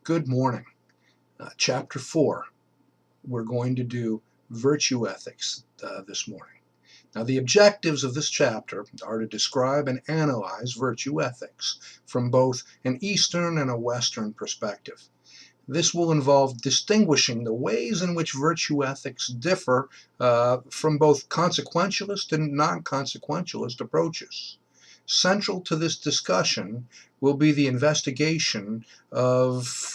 Good morning. Chapter 4. We're going to do virtue ethics this morning. Now, the objectives of this chapter are to describe and analyze virtue ethics from both an Eastern and a Western perspective. This will involve distinguishing the ways in which virtue ethics differ from both consequentialist and non-consequentialist approaches. Central to this discussion will be the investigation of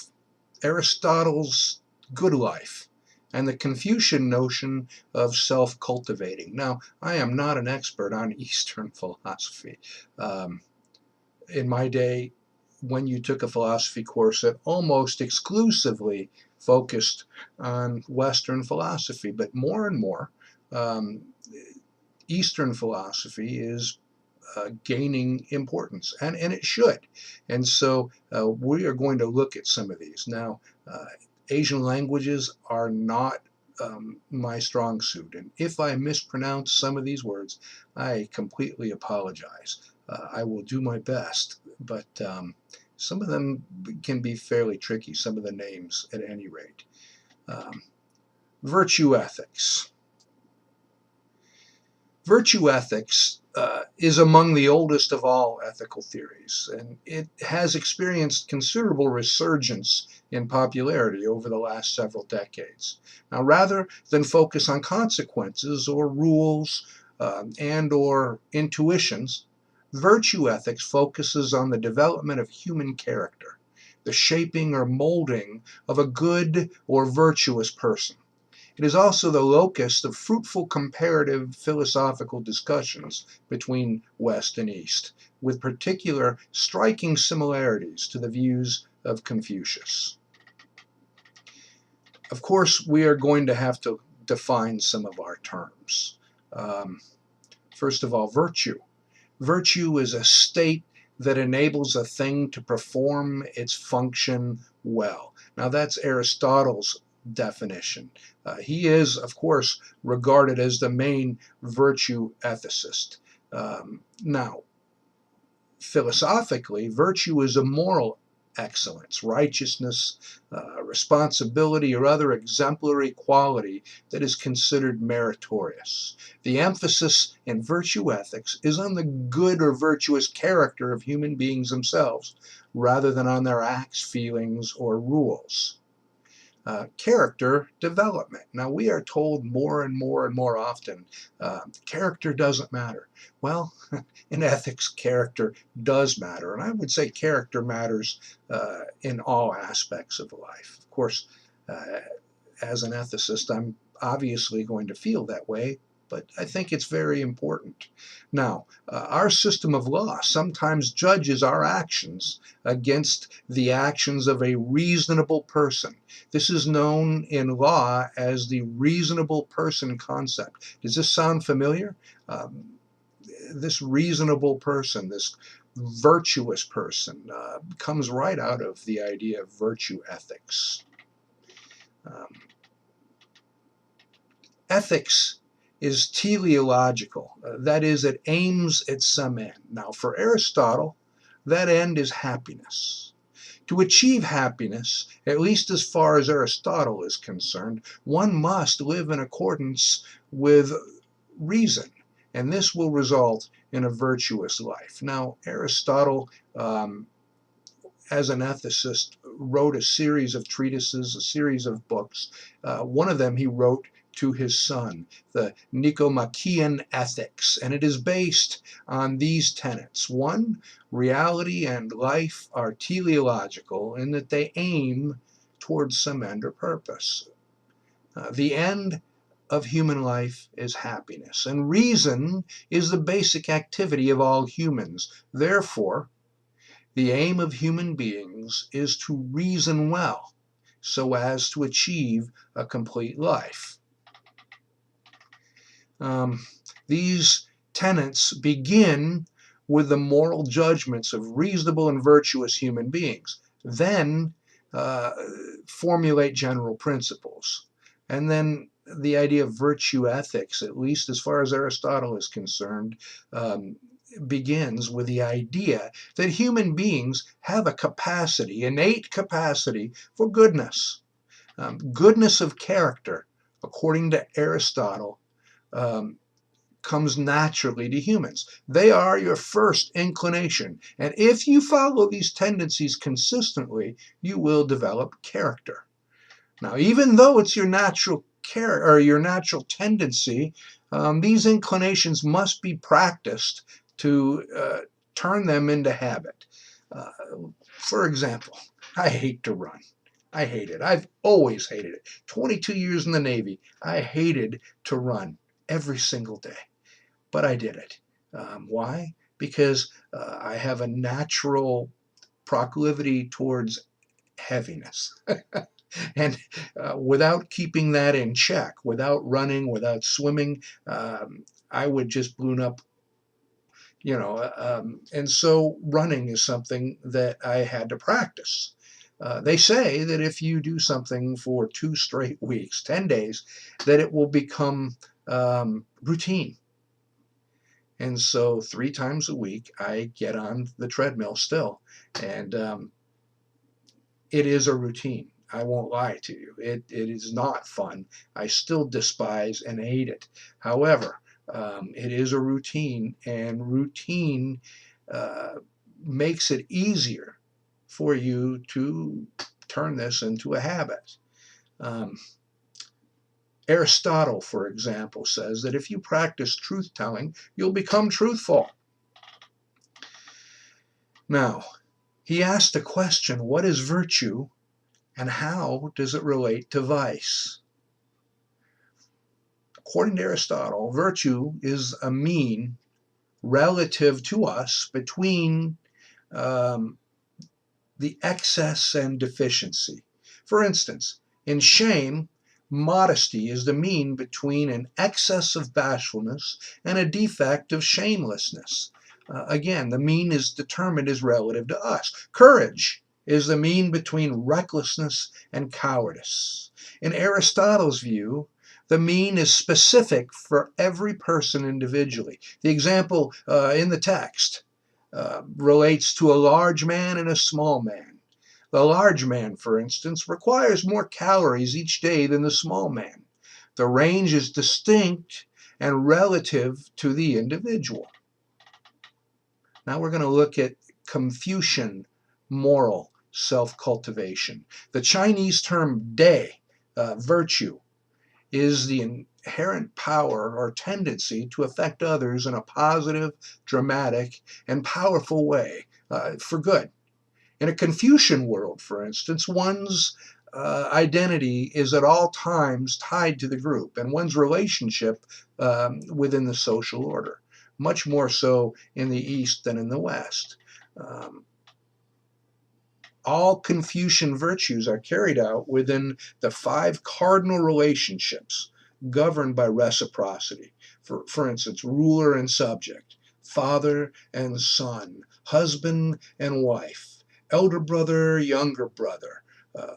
Aristotle's good life and the Confucian notion of self-cultivating. Now, I am not an expert on Eastern philosophy. In my day, when you took a philosophy course, it almost exclusively focused on Western philosophy, but more and more, Eastern philosophy is gaining importance, and it should. And so we are going to look at some of these. Now, Asian languages are not my strong suit, and if I mispronounce some of these words, I completely apologize. I will do my best, but some of them can be fairly tricky, some of the names at any rate. Virtue ethics. Virtue ethics is among the oldest of all ethical theories, and it has experienced considerable resurgence in popularity over the last several decades. Now, rather than focus on consequences or rules and or intuitions, virtue ethics focuses on the development of human character, the shaping or molding of a good or virtuous person. It is also the locus of fruitful comparative philosophical discussions between West and East, with particular striking similarities to the views of Confucius. Of course, we are going to have to define some of our terms. First of all, virtue. Virtue is a state that enables a thing to perform its function well. Now, that's Aristotle's definition. He is, of course, regarded as the main virtue ethicist. Now, philosophically, virtue is a moral excellence, righteousness, responsibility, or other exemplary quality that is considered meritorious. The emphasis in virtue ethics is on the good or virtuous character of human beings themselves, rather than on their acts, feelings, or rules. Character development. Now, we are told more and more and more often, character doesn't matter. Well, in ethics, character does matter, and I would say character matters in all aspects of life. Of course, as an ethicist, I'm obviously going to feel that way, but I think it's very important. Now, our system of law sometimes judges our actions against the actions of a reasonable person. This is known in law as the reasonable person concept. Does this sound familiar? This reasonable person, this virtuous person, comes right out of the idea of virtue ethics. Ethics is teleological. That is, it aims at some end. Now, for Aristotle, that end is happiness. To achieve happiness, at least as far as Aristotle is concerned, one must live in accordance with reason, and this will result in a virtuous life. Now, Aristotle, as an ethicist, wrote a series of treatises, a series of books. One of them he wrote to his son, the Nicomachean Ethics, and it is based on these tenets. One, reality and life are teleological in that they aim towards some end or purpose. The end of human life is happiness, and reason is the basic activity of all humans. Therefore, the aim of human beings is to reason well so as to achieve a complete life. These tenets begin with the moral judgments of reasonable and virtuous human beings, then formulate general principles. And then the idea of virtue ethics, at least as far as Aristotle is concerned, begins with the idea that human beings have a capacity, innate capacity for goodness. Goodness of character, according to Aristotle, um, comes naturally to humans. They are your first inclination. And if you follow these tendencies consistently, you will develop character. Now, even though it's your natural or your natural tendency, these inclinations must be practiced to turn them into habit. Uh, for example, I hate to run. I hate it. I've always hated it. 22 years in the Navy, I hated to run every single day, but I did it. Why? Because I have a natural proclivity towards heaviness. And without keeping that in check, without running, without swimming, I would just balloon up, and so running is something that I had to practice. They say that if you do something for 2 straight weeks, 10 days, that it will become routine. And so 3 times a week, I get on the treadmill still. And it is a routine. I won't lie to you. It is not fun. I still despise and hate it. However, it is a routine, and routine uh, makes it easier for you to turn this into a habit. Um, Aristotle, for example, says that if you practice truth telling, you'll become truthful. Now, he asked the question, what is virtue and how does it relate to vice? According to Aristotle, virtue is a mean relative to us between um, the excess and deficiency. For instance, in shame, modesty is the mean between an excess of bashfulness and a defect of shamelessness. Again, the mean is determined as relative to us. Courage is the mean between recklessness and cowardice. In Aristotle's view, the mean is specific for every person individually. The example in the text relates to a large man and a small man. The large man, for instance, requires more calories each day than the small man. The range is distinct and relative to the individual. Now we're going to look at Confucian moral self-cultivation. The Chinese term dai, virtue, is the inherent power or tendency to affect others in a positive, dramatic, and powerful way for good. In a Confucian world, for instance, one's identity is at all times tied to the group and one's relationship within the social order, much more so in the East than in the West. Um, all Confucian virtues are carried out within the 5 cardinal relationships governed by reciprocity. For instance, ruler and subject, father and son, husband and wife, elder brother, younger brother, uh,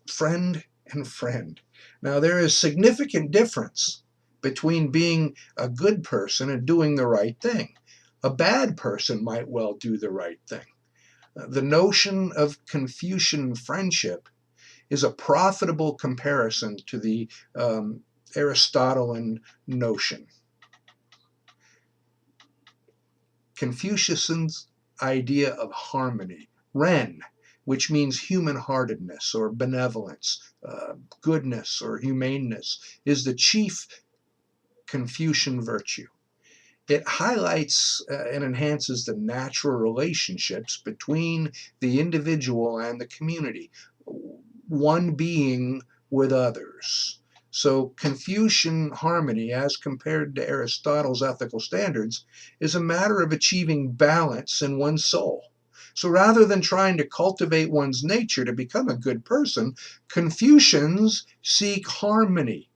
friend and friend. Now, there is significant difference between being a good person and doing the right thing. A bad person might well do the right thing. The notion of Confucian friendship is a profitable comparison to the Aristotelian notion. Confucius's idea of harmony, Ren, which means human-heartedness or benevolence, goodness or humaneness, is the chief Confucian virtue. It highlights and enhances the natural relationships between the individual and the community, one being with others. So Confucian harmony, as compared to Aristotle's ethical standards, is a matter of achieving balance in one's soul. So rather than trying to cultivate one's nature to become a good person, Confucians seek harmony.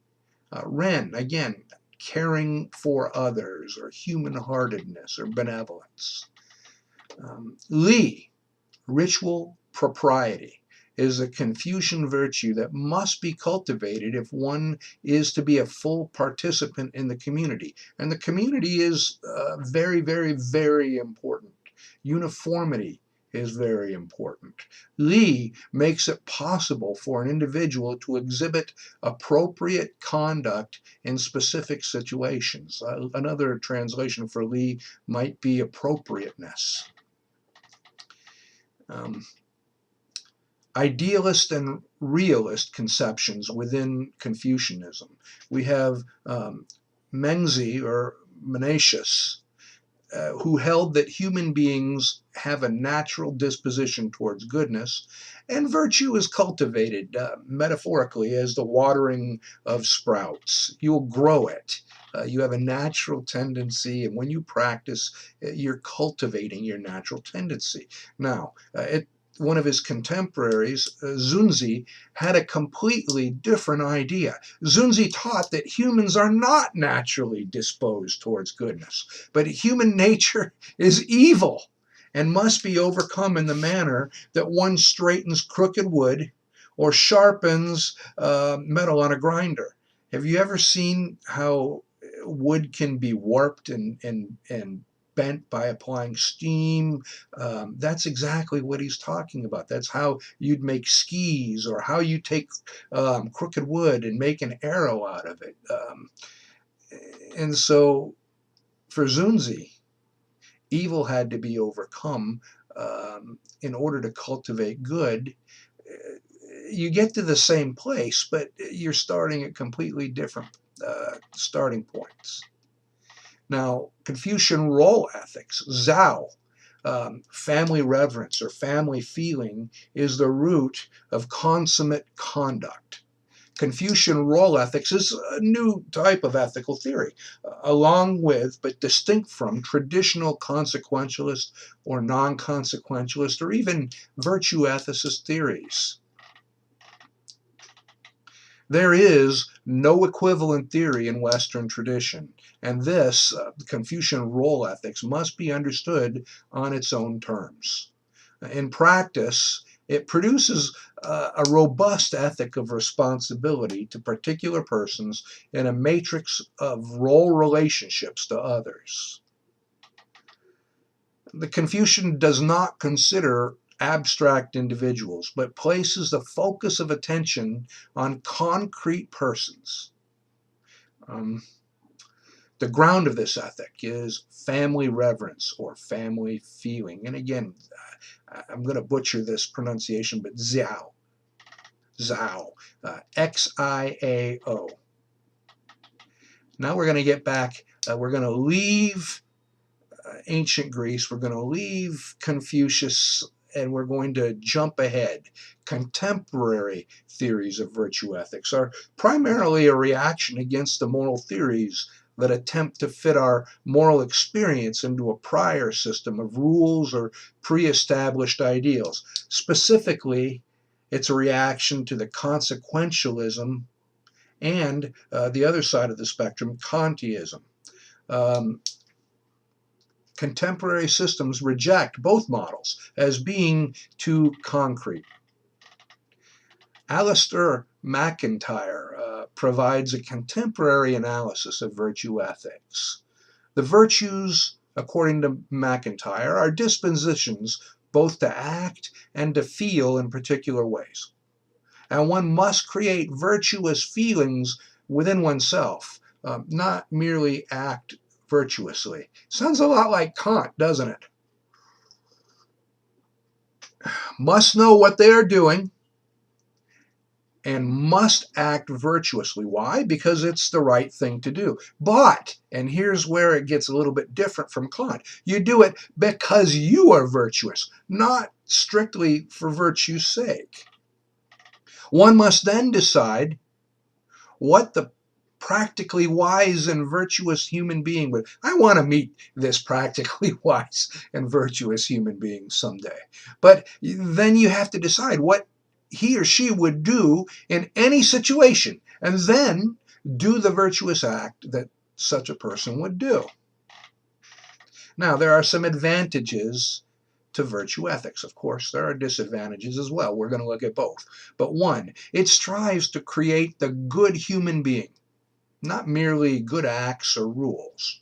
Ren, again, caring for others, or human-heartedness, or benevolence. Li, ritual propriety. is a Confucian virtue that must be cultivated if one is to be a full participant in the community. And the community is very, very, very important. Uniformity is very important. Li makes it possible for an individual to exhibit appropriate conduct in specific situations. Another translation for Li might be appropriateness. Idealist and realist conceptions within Confucianism. We have Mengzi or Menacius, who held that human beings have a natural disposition towards goodness, and virtue is cultivated metaphorically as the watering of sprouts. You'll grow it. You have a natural tendency, and when you practice, you're cultivating your natural tendency. Now, one of his contemporaries, Zunzi, had a completely different idea. Zunzi taught that humans are not naturally disposed towards goodness, but human nature is evil and must be overcome in the manner that one straightens crooked wood or sharpens metal on a grinder. Have you ever seen how wood can be warped and bent by applying steam? That's exactly what he's talking about. That's how you'd make skis, or how you take crooked wood and make an arrow out of it. And so for Zunzi, evil had to be overcome in order to cultivate good. You get to the same place, but you're starting at completely different starting points. Now, Confucian role ethics, Zhao, family reverence or family feeling, is the root of consummate conduct. Confucian role ethics is a new type of ethical theory, along with, but distinct from, traditional consequentialist or non-consequentialist or even virtue ethicist theories. There is no equivalent theory in Western tradition, and this, Confucian role ethics, must be understood on its own terms. In practice, it produces a robust ethic of responsibility to particular persons in a matrix of role relationships to others. The Confucian does not consider abstract individuals, but places the focus of attention on concrete persons. The ground of this ethic is family reverence or family feeling. And again, I'm going to butcher this pronunciation, but Xiao, Xiao. Now we're going to get back, we're going to leave ancient Greece, we're going to leave Confucius, and we're going to jump ahead. Contemporary theories of virtue ethics are primarily a reaction against the moral theories that attempt to fit our moral experience into a prior system of rules or pre-established ideals. Specifically, it's a reaction to the consequentialism and the other side of the spectrum, Kantiism. Contemporary systems reject both models as being too concrete. Alistair MacIntyre provides a contemporary analysis of virtue ethics. The virtues, according to MacIntyre, are dispositions both to act and to feel in particular ways. And one must create virtuous feelings within oneself, not merely act virtuously. Sounds a lot like Kant, doesn't it? Must know what they are doing and must act virtuously. Why? Because it's the right thing to do. But, and here's where it gets a little bit different from Kant, you do it because you are virtuous, not strictly for virtue's sake. One must then decide what the practically wise and virtuous human being would. I want to meet this practically wise and virtuous human being someday. But then you have to decide what he or she would do in any situation, and then do the virtuous act that such a person would do. Now, there are some advantages to virtue ethics. Of course, there are disadvantages as well. We're going to look at both. But one, it strives to create the good human being, not merely good acts or rules.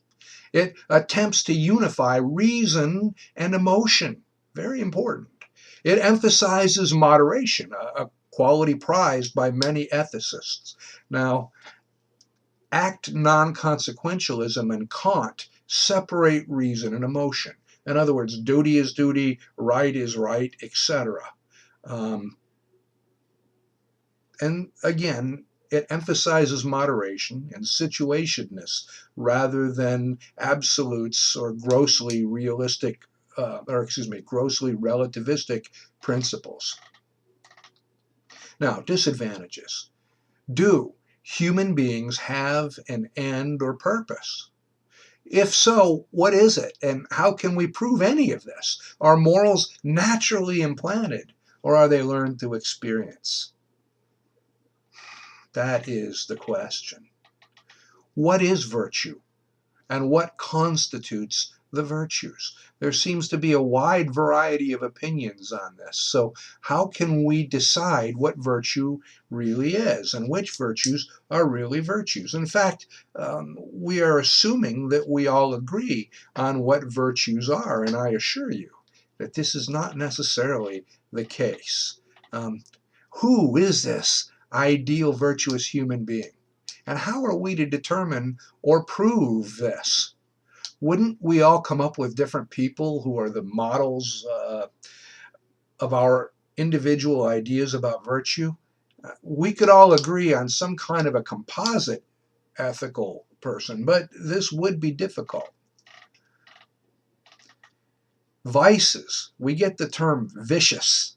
It attempts to unify reason and emotion. Very important. It emphasizes moderation, a quality prized by many ethicists. Now, act non-consequentialism and Kant separate reason and emotion. In other words, duty is duty, right is right, etc. And again, it emphasizes moderation and situationness rather than absolutes or grossly grossly relativistic principles. Now, disadvantages. Do human beings have an end or purpose? If so, what is it, and how can we prove any of this? Are morals naturally implanted, or are they learned through experience? That is the question. What is virtue, and what constitutes the virtues? There seems to be a wide variety of opinions on this. So how can we decide what virtue really is and which virtues are really virtues? In fact, we are assuming that we all agree on what virtues are, and I assure you that this is not necessarily the case. Who is this ideal virtuous human being? And how are we to determine or prove this? Wouldn't we all come up with different people who are the models of our individual ideas about virtue? We could all agree on some kind of a composite ethical person, but this would be difficult. Vices. We get the term vicious,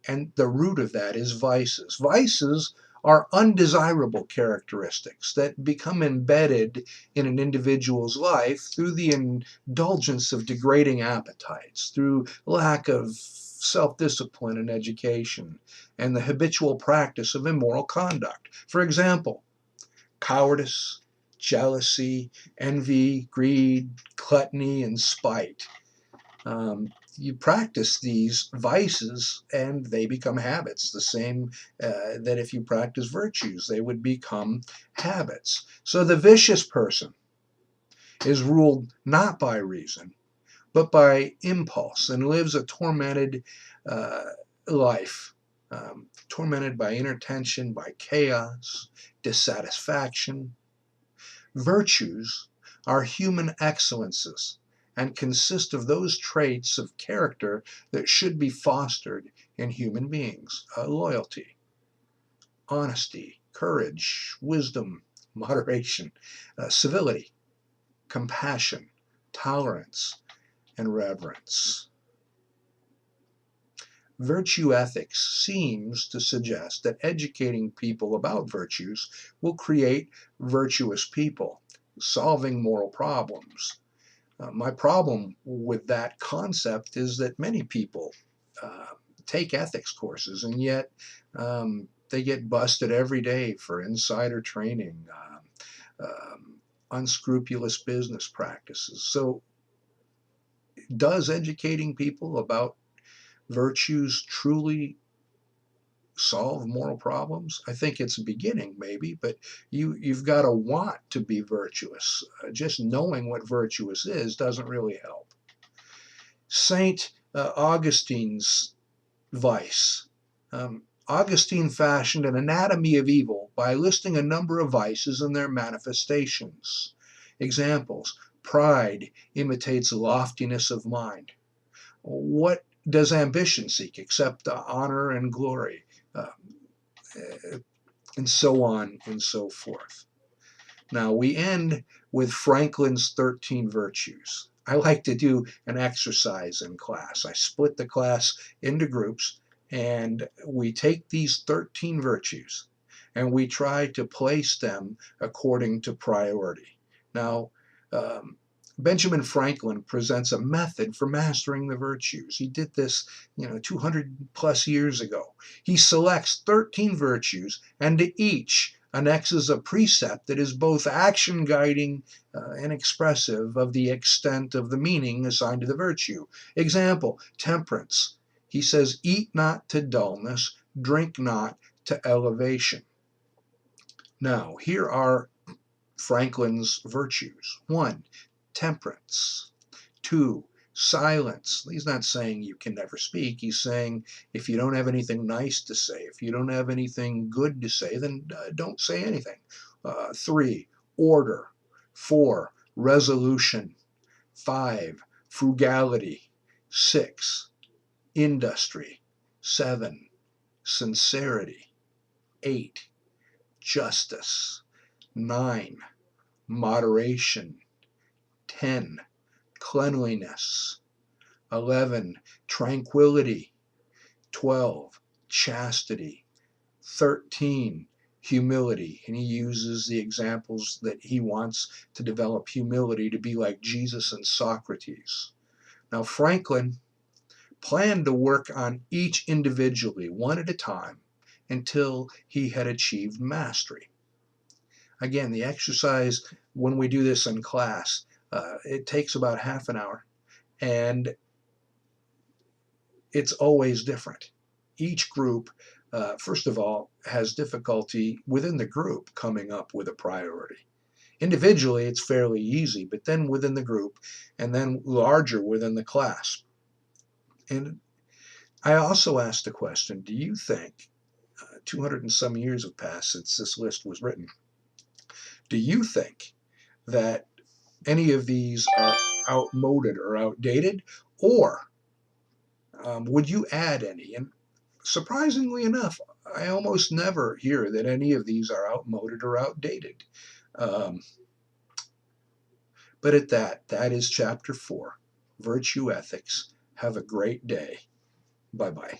and the root of that is vices. Vices are undesirable characteristics that become embedded in an individual's life through the indulgence of degrading appetites, through lack of self-discipline and education, and the habitual practice of immoral conduct. For example, cowardice, jealousy, envy, greed, gluttony, and spite. You practice these vices and they become habits, the same that if you practice virtues, they would become habits. So the vicious person is ruled not by reason, but by impulse and lives a tormented life, tormented by inner tension, by chaos, dissatisfaction. Virtues are human excellences and consist of those traits of character that should be fostered in human beings. Loyalty, honesty, courage, wisdom, moderation, civility, compassion, tolerance, and reverence. Virtue ethics seems to suggest that educating people about virtues will create virtuous people, solving moral problems. My problem with that concept is that many people take ethics courses, and yet they get busted every day for insider training, unscrupulous business practices. So does educating people about virtues truly solve moral problems? I think it's a beginning, maybe, but you've got to want to be virtuous. Just knowing what virtuous is doesn't really help. Saint Augustine's vice. Augustine fashioned an anatomy of evil by listing a number of vices and their manifestations. Examples: pride imitates loftiness of mind. What does ambition seek except honor and glory? And so on and so forth. Now we end with Franklin's 13 virtues. I like to do an exercise in class. I split the class into groups and we take these 13 virtues and we try to place them according to priority. Now, Benjamin Franklin presents a method for mastering the virtues. He did this, 200 plus years ago. He selects 13 virtues and to each annexes a precept that is both action guiding and expressive of the extent of the meaning assigned to the virtue. Example, temperance. He says, eat not to dullness, drink not to elevation. Now, here are Franklin's virtues. 1, temperance. 2, silence. He's not saying you can never speak. He's saying if you don't have anything nice to say, if you don't have anything good to say, then don't say anything. 3, order. 4, resolution. 5, frugality. 6, industry. 7, sincerity. 8, justice. 9, moderation. 10, cleanliness. 11, tranquility. 12, chastity. 13, humility. And he uses the examples that he wants to develop humility to be like Jesus and Socrates. Now, Franklin planned to work on each individually, one at a time, until he had achieved mastery. Again, the exercise, when we do this in class, it takes about half an hour, and it's always different. Each group, first of all, has difficulty within the group coming up with a priority. Individually, it's fairly easy, but then within the group, and then larger within the class. And I also asked the question, do you think, 200 and some years have passed since this list was written, do you think that any of these are outmoded or outdated, or would you add any? And surprisingly enough, I almost never hear that any of these are outmoded or outdated. Um, but at that is chapter 4, Virtue Ethics. Have a great day. Bye-bye.